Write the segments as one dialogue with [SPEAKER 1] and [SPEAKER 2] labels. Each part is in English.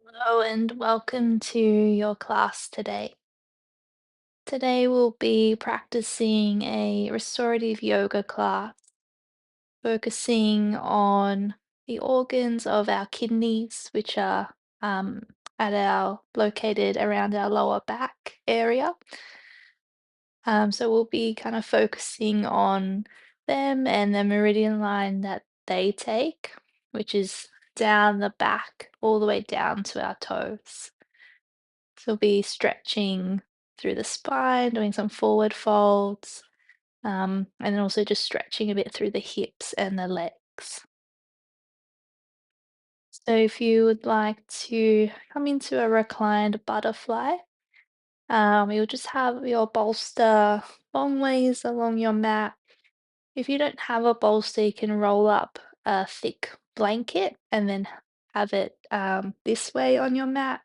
[SPEAKER 1] Hello and welcome to your class today. Today we'll be practicing a restorative yoga class, focusing on the organs of our kidneys, which are um, located around our lower back area. So we'll be kind of focusing on them and the meridian line that they take, which is down the back all the way down to our toes. So we'll be stretching through the spine, doing some forward folds, and then also just stretching a bit through the hips and the legs. So if you would like to come into a reclined butterfly, you'll just have your bolster long ways along your mat. If you don't have a bolster, you can roll up a thick blanket and then have it this way on your mat.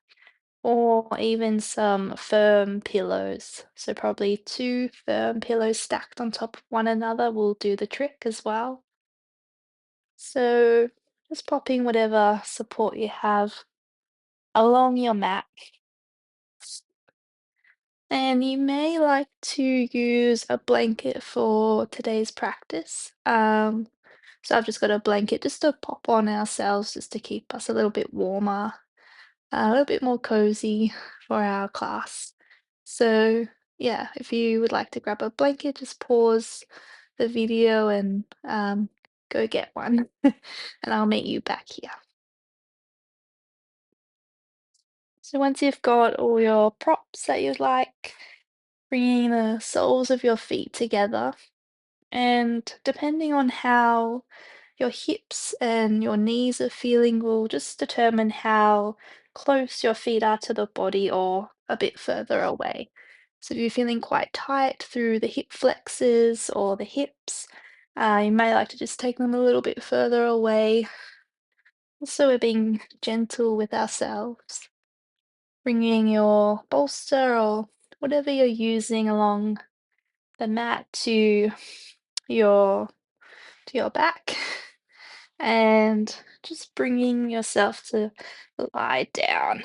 [SPEAKER 1] Or even some firm pillows. So probably two firm pillows stacked on top of one another will do the trick as well. So just popping whatever support you have along your mat. And you may like to use a blanket for today's practice. So I've just got a blanket just to pop on ourselves just to keep us a little bit warmer, a little bit more cozy for our class. So, yeah, if you would like to grab a blanket, just pause the video and go get one, and I'll meet you back here. So, once you've got all your props that you'd like, bringing the soles of your feet together, and depending on how your hips and your knees are feeling will just determine how close your feet are to the body or a bit further away. So if you're feeling quite tight through the hip flexors or the hips, you may like to just take them a little bit further away. Also, we're being gentle with ourselves, bringing your bolster or whatever you're using along the mat your to your back and just bringing yourself to lie down.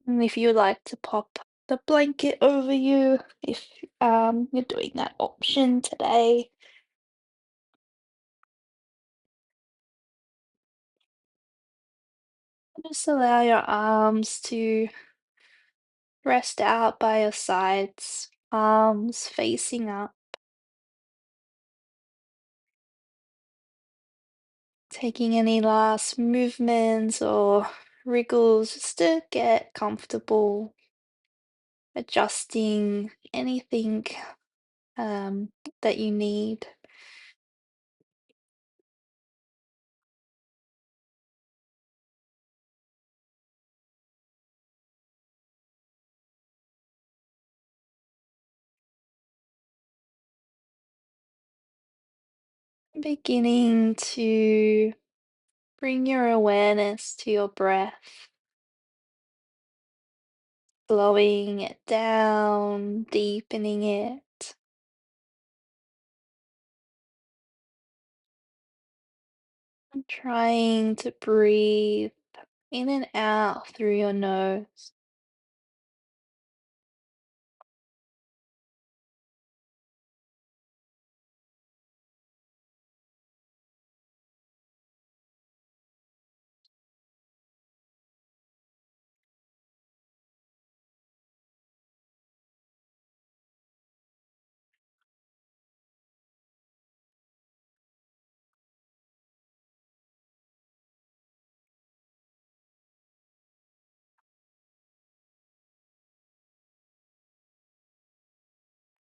[SPEAKER 1] And if you'd like to pop the blanket over you, if you're doing that option today, just allow your arms to rest out by your sides, arms facing up, taking any last movements or wriggles just to get comfortable, adjusting anything um, that you need. Beginning to bring your awareness to your breath, slowing it down, deepening it, and trying to breathe in and out through your nose.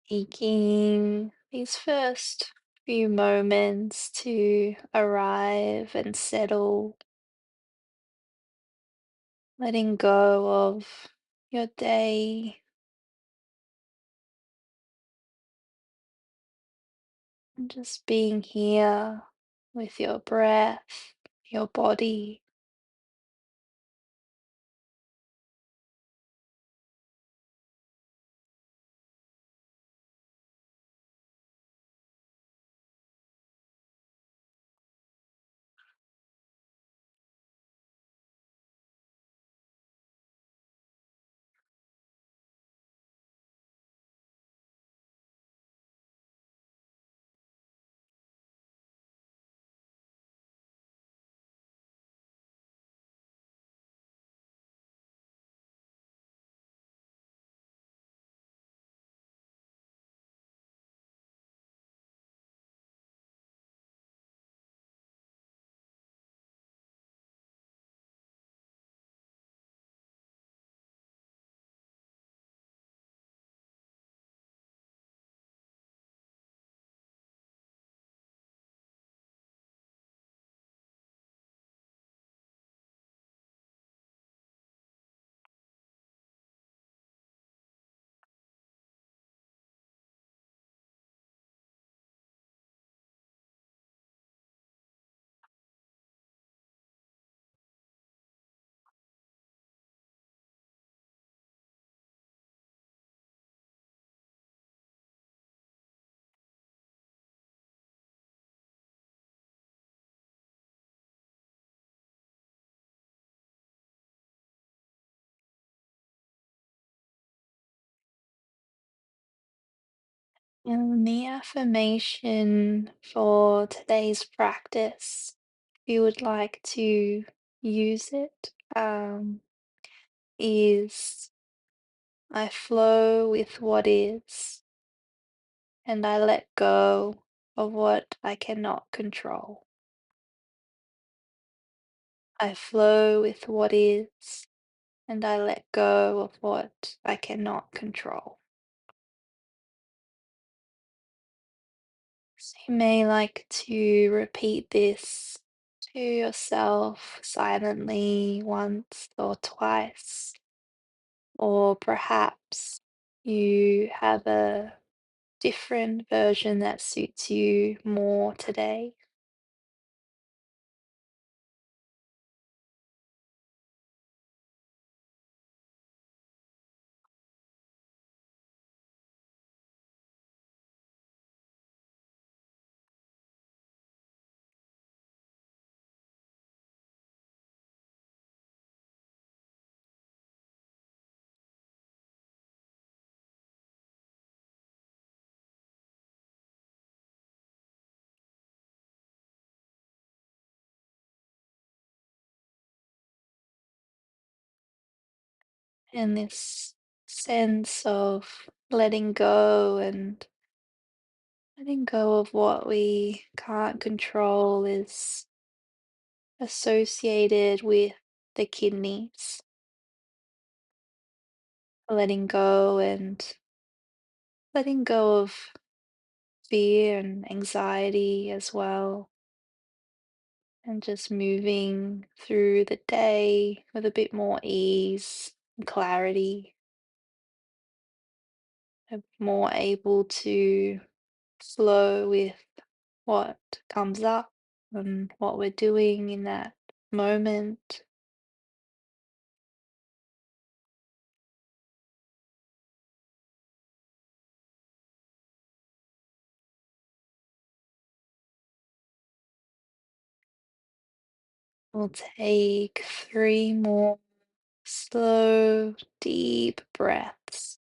[SPEAKER 1] Taking these first few moments to arrive and settle, letting go of your day, and just being here with your breath, your body. And the affirmation for today's practice, if you would like to use it, is I flow with what is, and I let go of what I cannot control. I flow with what is, and I let go of what I cannot control. So you may like to repeat this to yourself silently once or twice, or perhaps you have a different version that suits you more today. And this sense of letting go of what we can't control is associated with the kidneys. Letting go of fear and anxiety as well, and just moving through the day with a bit more ease and clarity, more able to flow with what comes up and what we're doing in that moment. We'll take 3 more slow, deep breaths.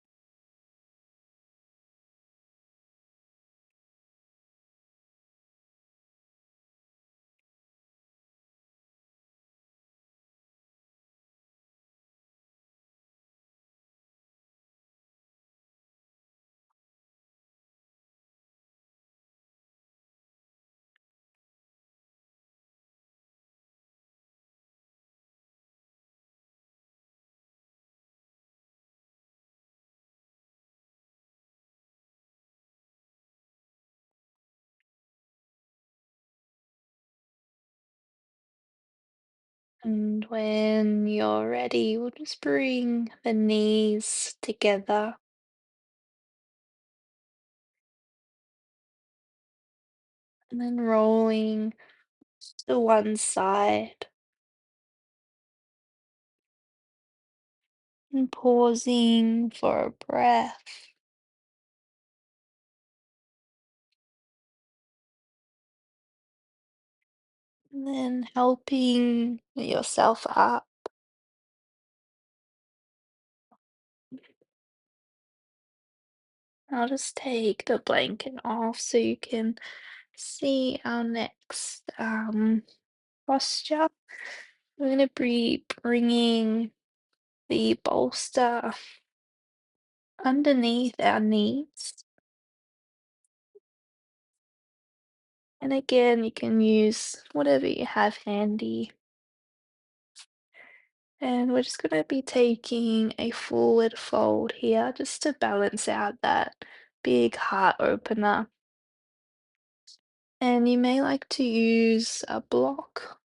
[SPEAKER 1] And when you're ready, we'll just bring the knees together and then rolling to one side and pausing for a breath, and then helping yourself up. I'll just take the blanket off so you can see our next posture. We're going to be bringing the bolster underneath our knees. And again, you can use whatever you have handy. And we're just going to be taking a forward fold here just to balance out that big heart opener. And you may like to use a block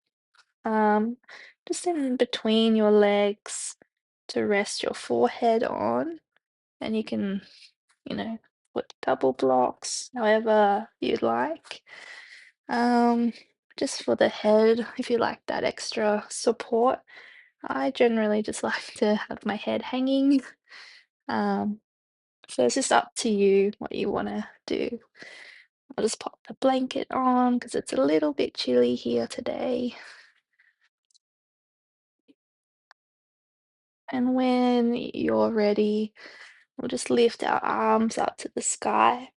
[SPEAKER 1] just in between your legs to rest your forehead on. And you can, you know, put double blocks, however you'd like. Um, just for the head, if you like that extra support. I generally just like to have my head hanging. Um, so it's just up to you what you want to do. I'll just pop the blanket on because it's a little bit chilly here today. And when you're ready, we'll just lift our arms up to the sky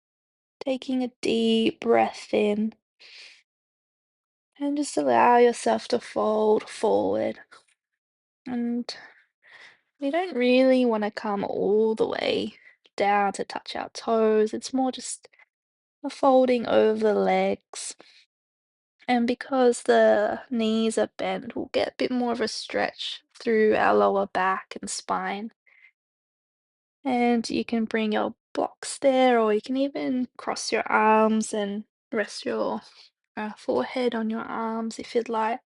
[SPEAKER 1] taking a deep breath in, and just allow yourself to fold forward. And we don't really want to come all the way down to touch our toes. It's more just a folding over the legs. And because the knees are bent, we'll get a bit more of a stretch through our lower back and spine. And you can bring your blocks there, or you can even cross your arms and rest your forehead on your arms if you'd like.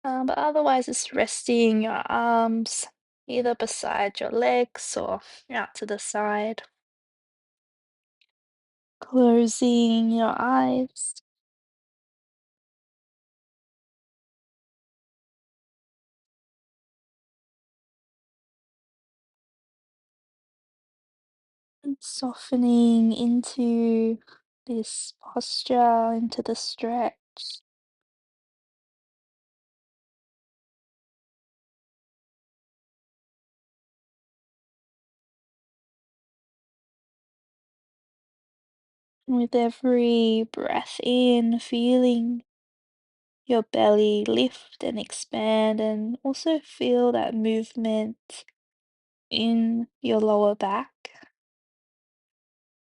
[SPEAKER 1] But otherwise, it's resting your arms either beside your legs or out to the side. Closing your eyes and softening into this posture, into the stretch. With every breath in, feeling your belly lift and expand, and also feel that movement in your lower back.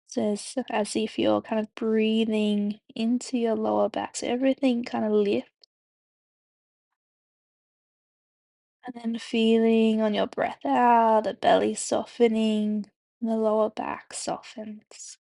[SPEAKER 1] So it's as if you're kind of breathing into your lower back. So everything kind of lifts, and then feeling on your breath out, the belly softening, and the lower back softens.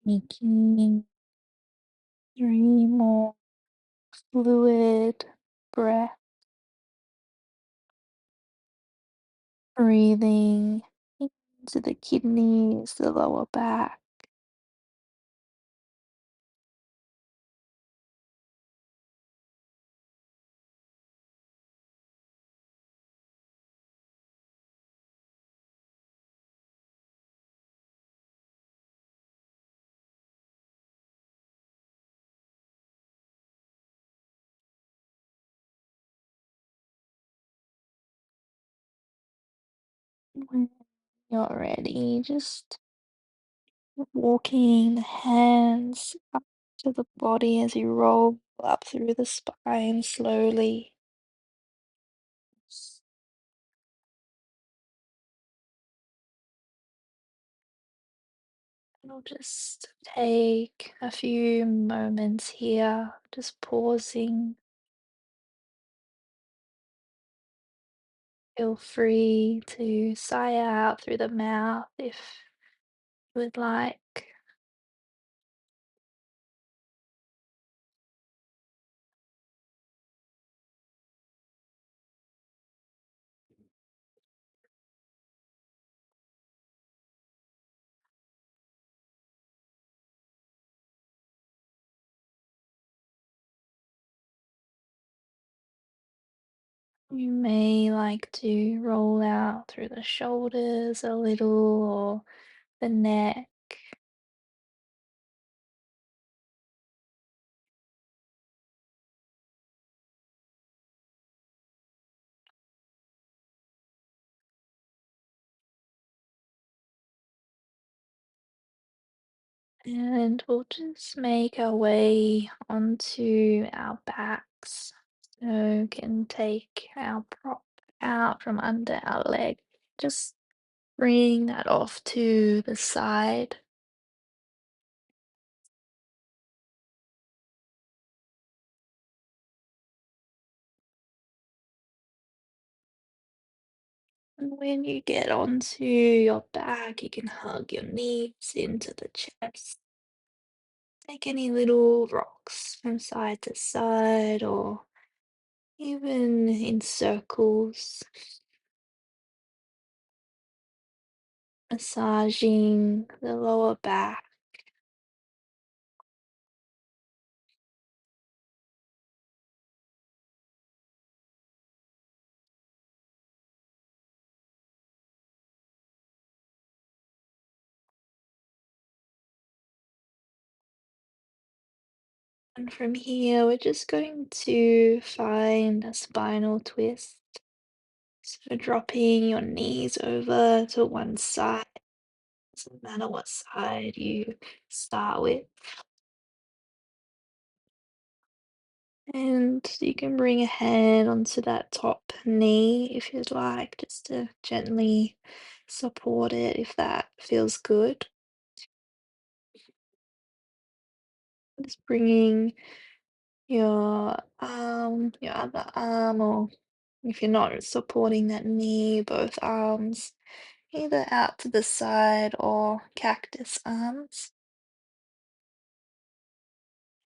[SPEAKER 1] Making 3 more fluid breath, breathing into the kidneys, the lower back. When you're ready, just walking the hands up to the body as you roll up through the spine slowly. We'll just take a few moments here, just pausing. Feel free to sigh out through the mouth if you would like. You may like to roll out through the shoulders a little or the neck. And we'll just make our way onto our backs. So can take our prop out from under our leg. Just bring that off to the side. And when you get onto your back, you can hug your knees into the chest. Take any little rocks from side to side or even in circles, massaging the lower back. And from here, we're just going to find a spinal twist. So dropping your knees over to one side, doesn't matter what side you start with. And you can bring a hand onto that top knee if you'd like, just to gently support it if that feels good. Just bringing your other arm, or if you're not supporting that knee, both arms, either out to the side or cactus arms.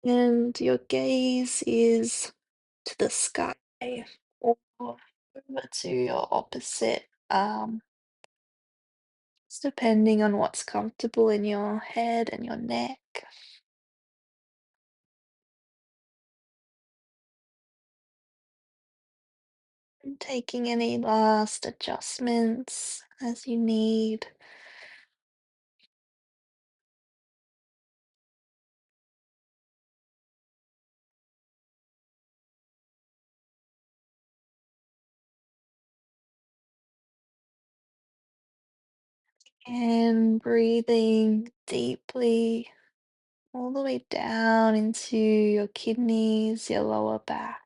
[SPEAKER 1] And your gaze is to the sky or over to your opposite arm. It's depending on what's comfortable in your head and your neck. And taking any last adjustments as you need. And breathing deeply all the way down into your kidneys, your lower back.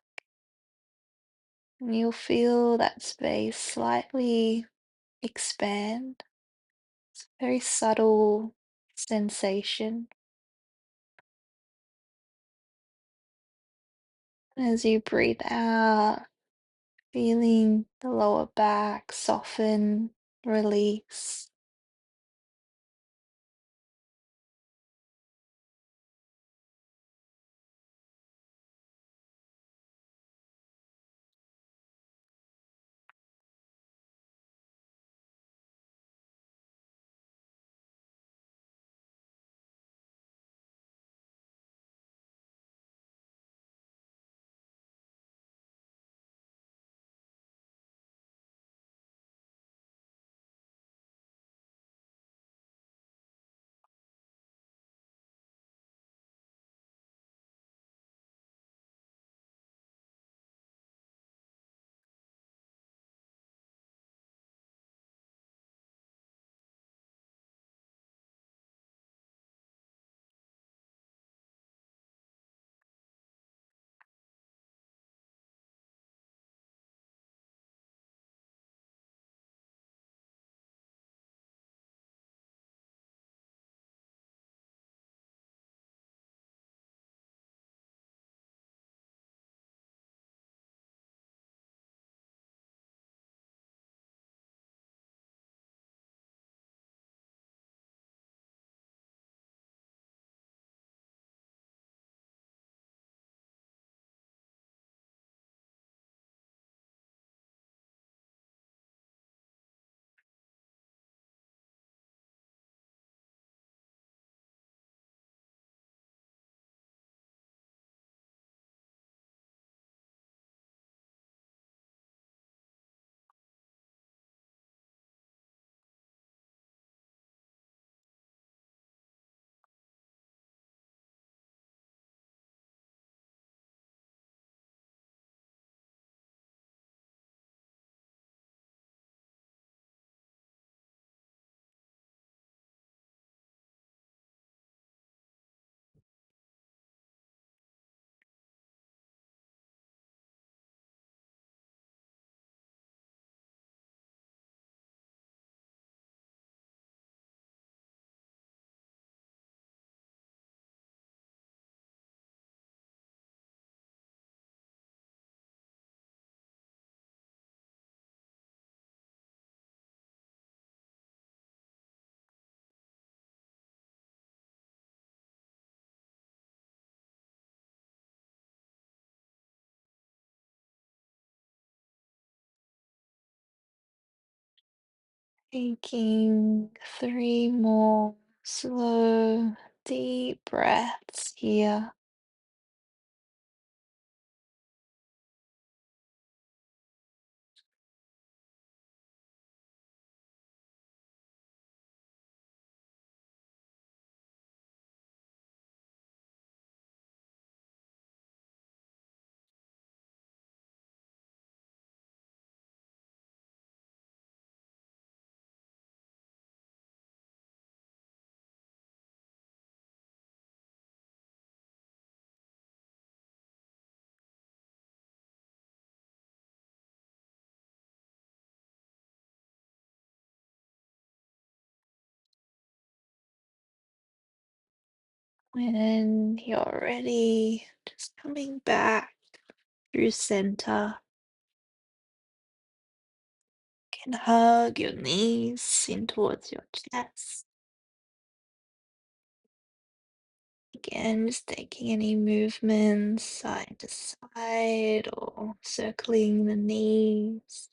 [SPEAKER 1] And you'll feel that space slightly expand. It's a very subtle sensation. As you breathe out, feeling the lower back soften, release. Taking 3 more slow, deep breaths here. When you're ready, just coming back through center. Can hug your knees in towards your chest. Again, just taking any movements side to side or circling the knees.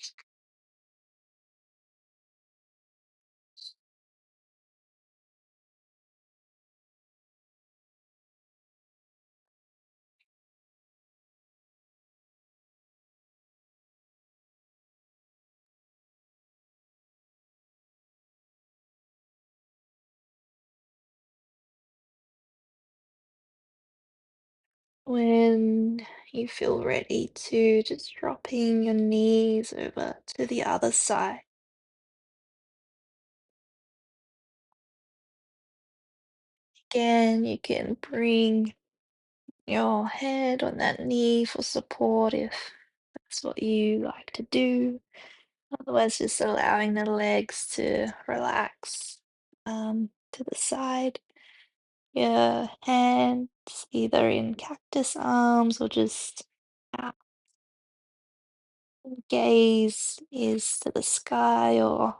[SPEAKER 1] When you feel ready to, just dropping your knees over to the other side. Again, you can bring your head on that knee for support if that's what you like to do. Otherwise, just allowing the legs to relax to the side. Your hands either in cactus arms or just out. Gaze is to the sky or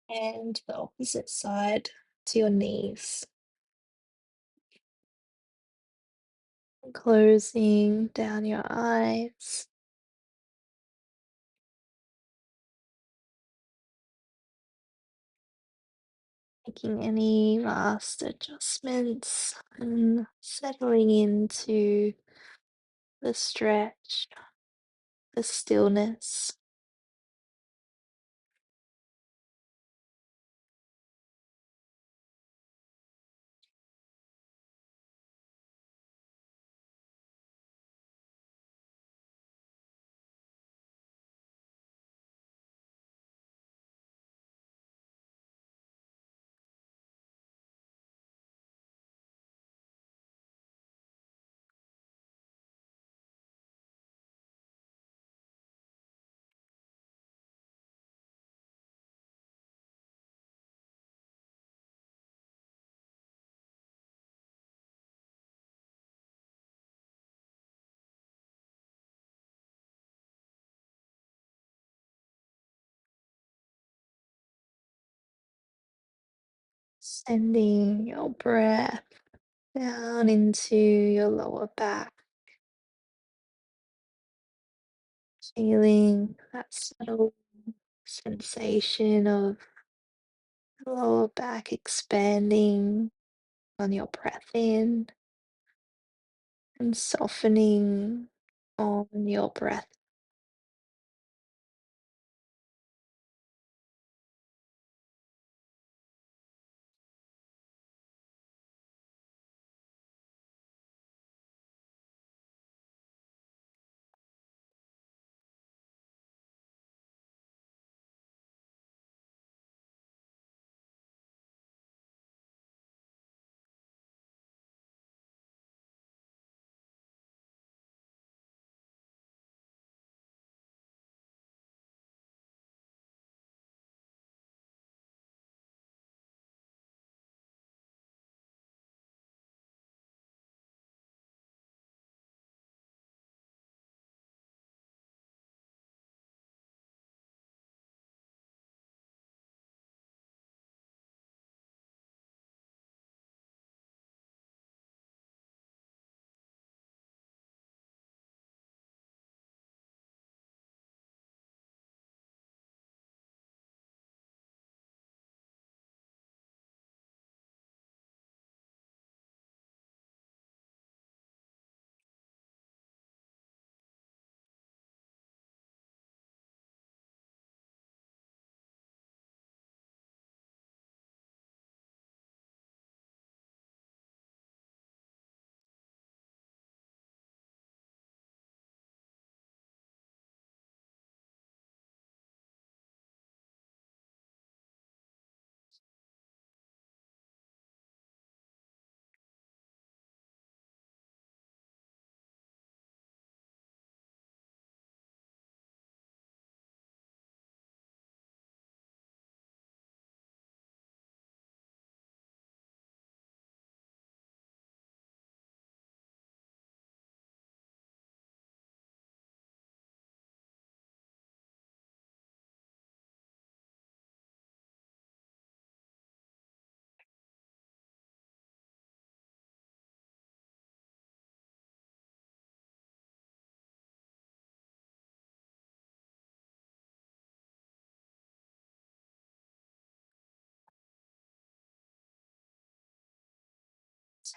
[SPEAKER 1] and the opposite side to your knees. Closing down your eyes, making any last adjustments and settling into the stretch, the stillness. Sending your breath down into your lower back, feeling that subtle sensation of the lower back expanding on your breath in and softening on your breath.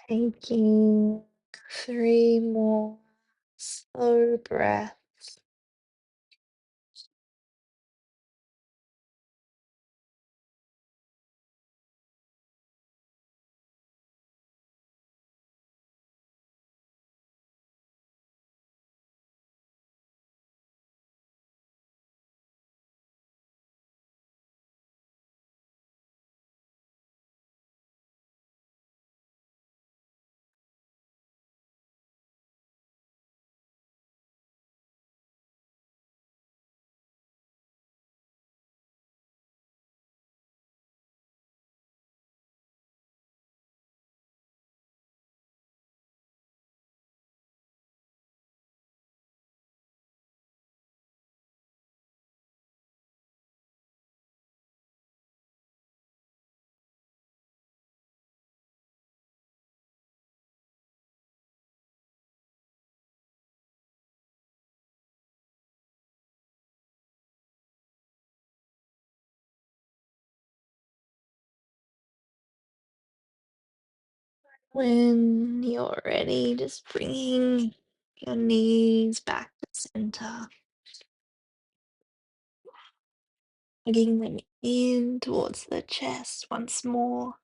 [SPEAKER 1] Taking 3 more slow breaths. When you're ready, just bringing your knees back to center, hugging them in towards the chest once more,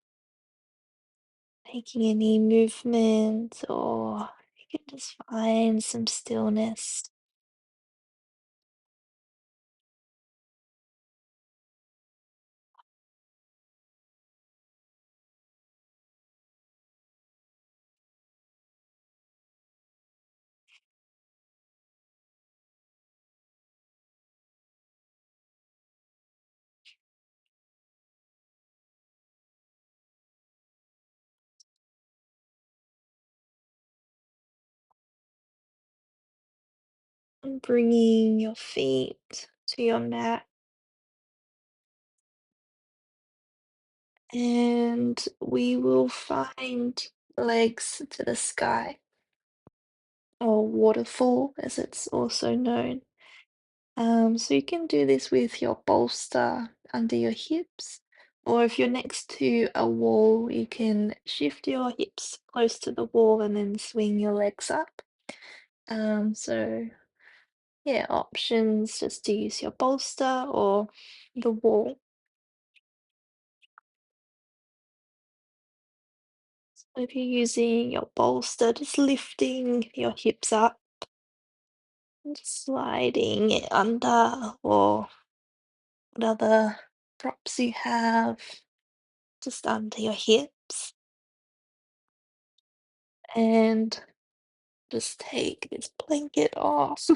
[SPEAKER 1] taking any movement, or you can just find some stillness. And bringing your feet to your mat, and we will find legs to the sky, or waterfall as it's also known. So you can do this with your bolster under your hips, or if you're next to a wall, you can shift your hips close to the wall and then swing your legs up. So yeah, options just to use your bolster or the wall. So if you're using your bolster, just lifting your hips up and just sliding it under, or what other props you have just under your hips. And just take this blanket off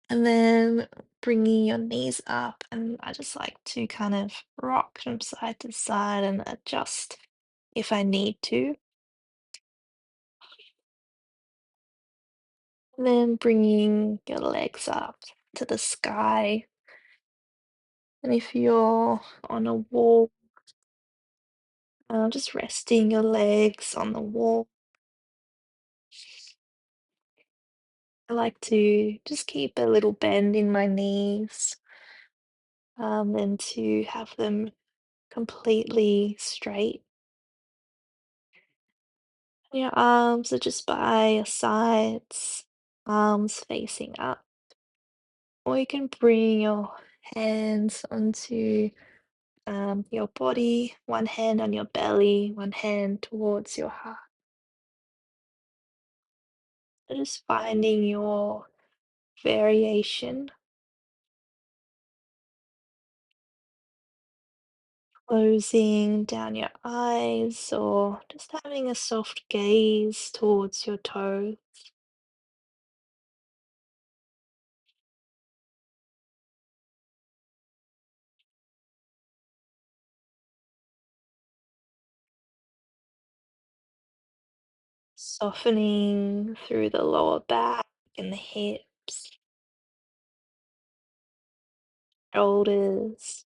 [SPEAKER 1] and then bringing your knees up. And I just like to kind of rock from side to side and adjust if I need to. And then bringing your legs up to the sky. And if you're on a wall, just resting your legs on the wall. I like to just keep a little bend in my knees, and to have them completely straight. Your arms are just by your sides, arms facing up. Or you can bring your hands onto your body, one hand on your belly, one hand towards your heart. So just finding your variation, closing down your eyes or just having a soft gaze towards your toes. Softening through the lower back and the hips, shoulders.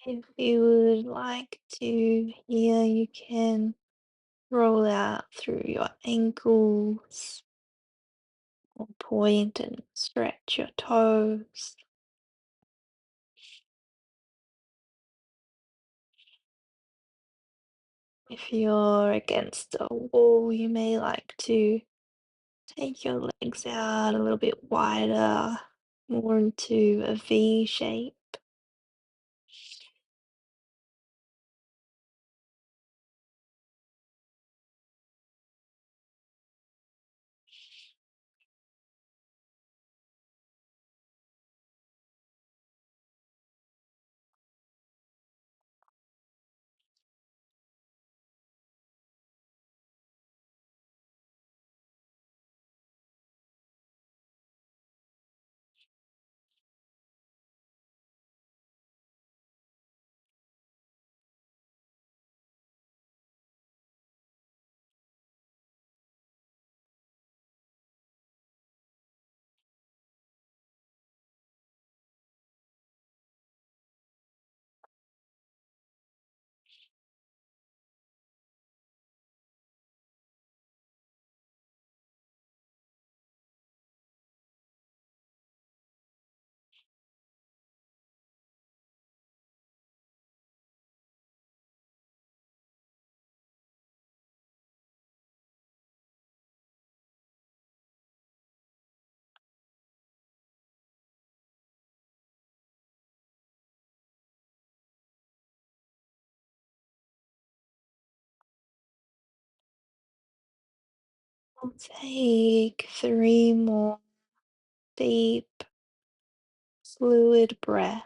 [SPEAKER 1] If you would like to, here you can roll out through your ankles or point and stretch your toes. If you're against a wall, you may like to take your legs out a little bit wider, more into a V shape. We'll take 3 more deep, fluid breaths.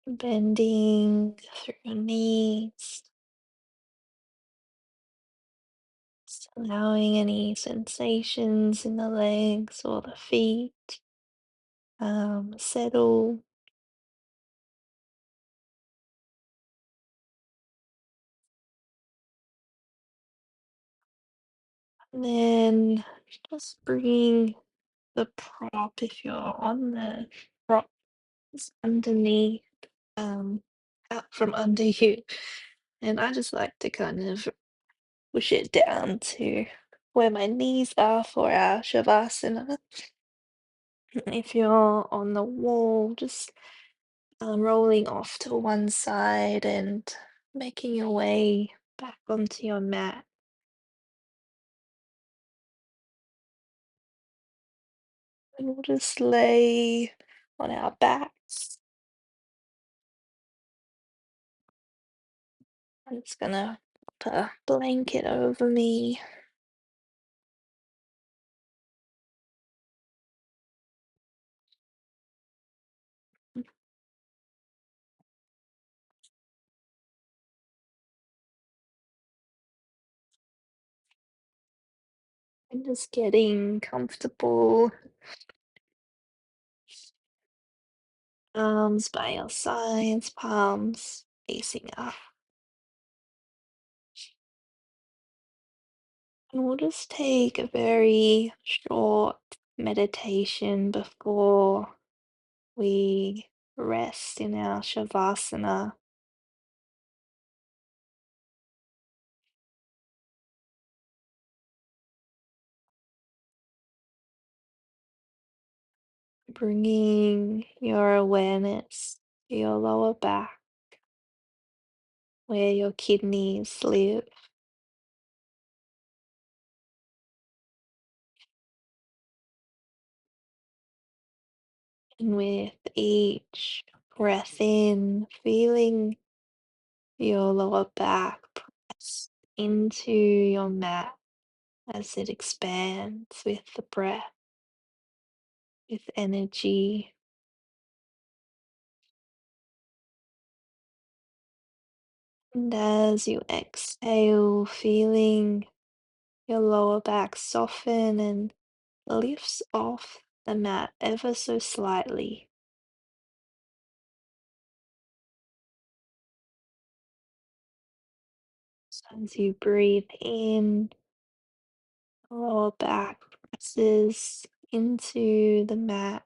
[SPEAKER 1] Bending through your knees, just allowing any sensations in the legs or the feet settle. And then just bring the prop, if you're on the prop, is underneath, out from under you. And I just like to kind of push it down to where my knees are for our shavasana. If you're on the wall, just rolling off to one side and making your way back onto your mat. And we'll just lay on our backs. I'm just gonna put a blanket over me and just getting comfortable. Arms by your sides, palms facing up. And we'll just take a very short meditation before we rest in our shavasana. Bringing your awareness to your lower back where your kidneys live. And with each breath in, feeling your lower back press into your mat. as it expands with the breath, with energy. And as you exhale, feeling your lower back soften and lifts off the mat ever so slightly. So as you breathe in, the lower back presses into the mat.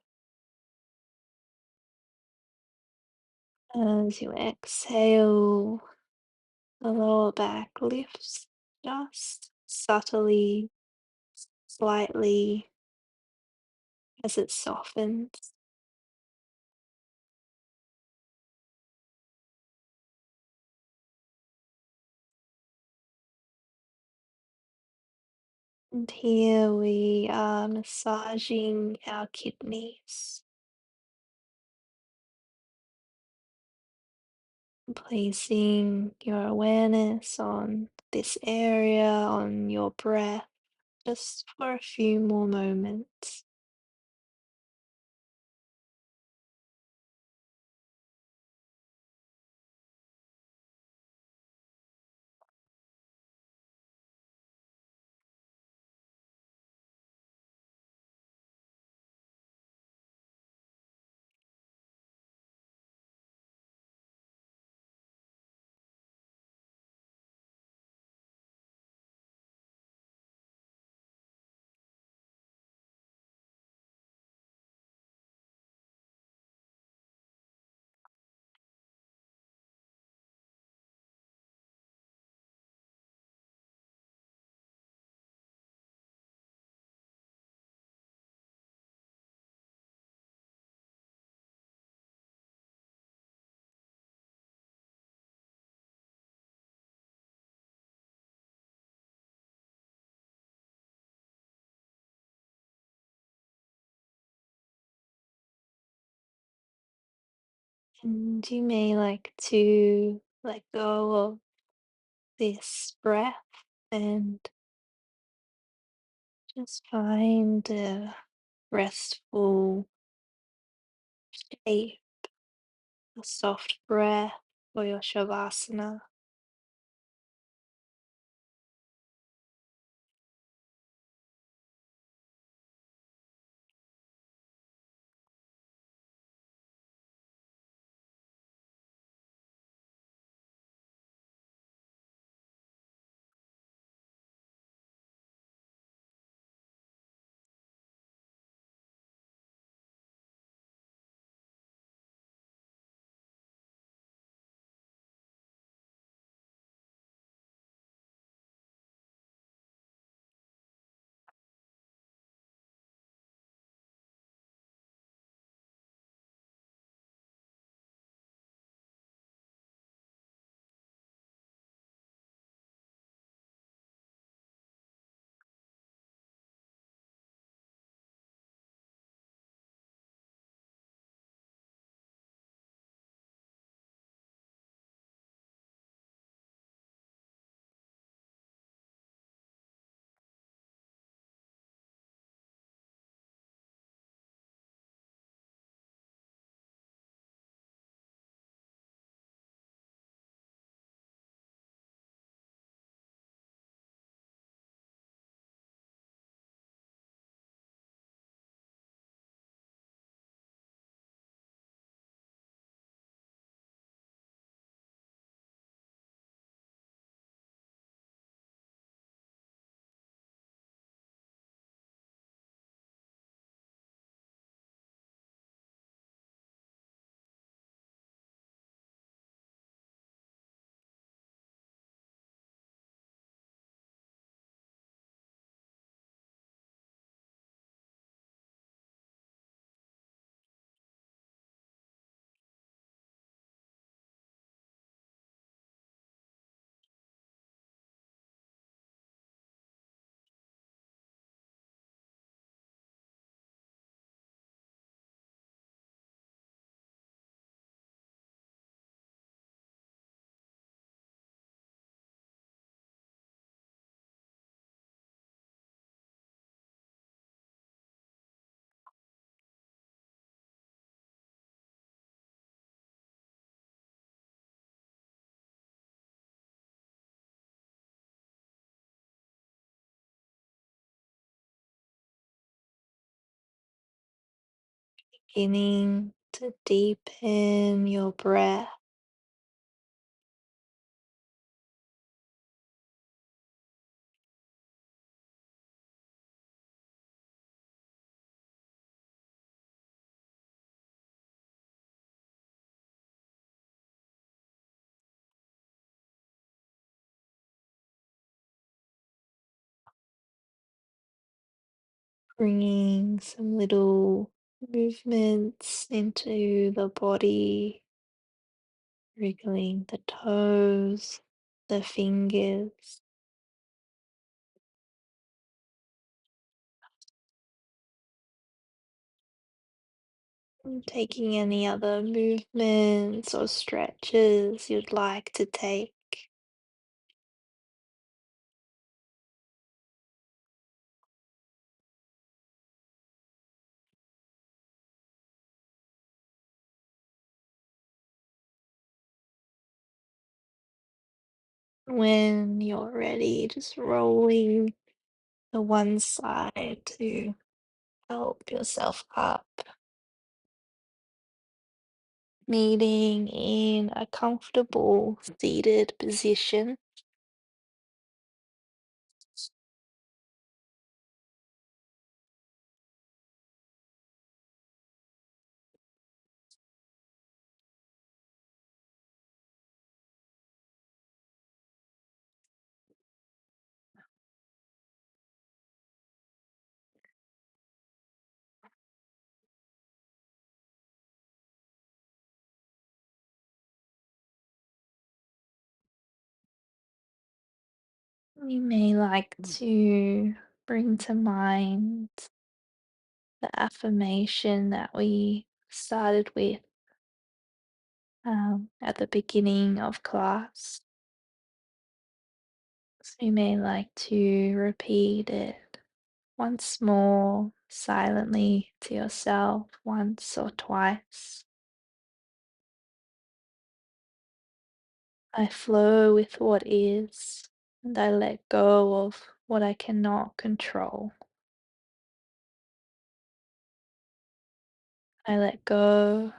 [SPEAKER 1] As you exhale, the lower back lifts just subtly, slightly as it softens. And here we are massaging our kidneys, placing your awareness on this area, on your breath, just for a few more moments. And you may like to let go of this breath and just find a restful shape, a soft breath for your shavasana. Beginning to deepen your breath, bringing some little movements into the body, wriggling the toes, the fingers, and taking any other movements or stretches you'd like to take. When you're ready, just rolling to one side to help yourself up, meeting in a comfortable seated position. You may like to bring to mind the affirmation that we started with at the beginning of class. So you may like to repeat it once more silently to yourself, once or twice. I flow with what is, and I let go of what I cannot control. I let go,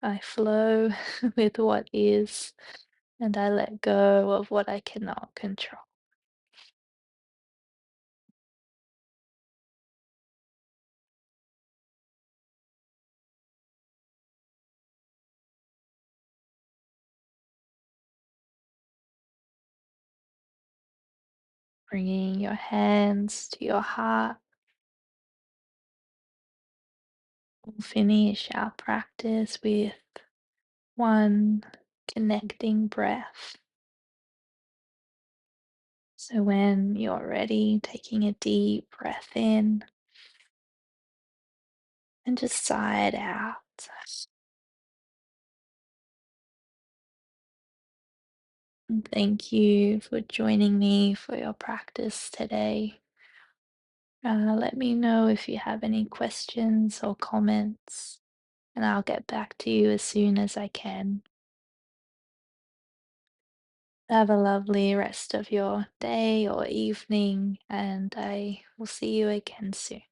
[SPEAKER 1] I flow with what is, and I let go of what I cannot control. Bringing your hands to your heart. We'll finish our practice with one connecting breath. So when you're ready, taking a deep breath in and just sigh it out. And thank you for joining me for your practice today. Let me know if you have any questions or comments, and I'll get back to you as soon as I can. Have a lovely rest of your day or evening, and I will see you again soon.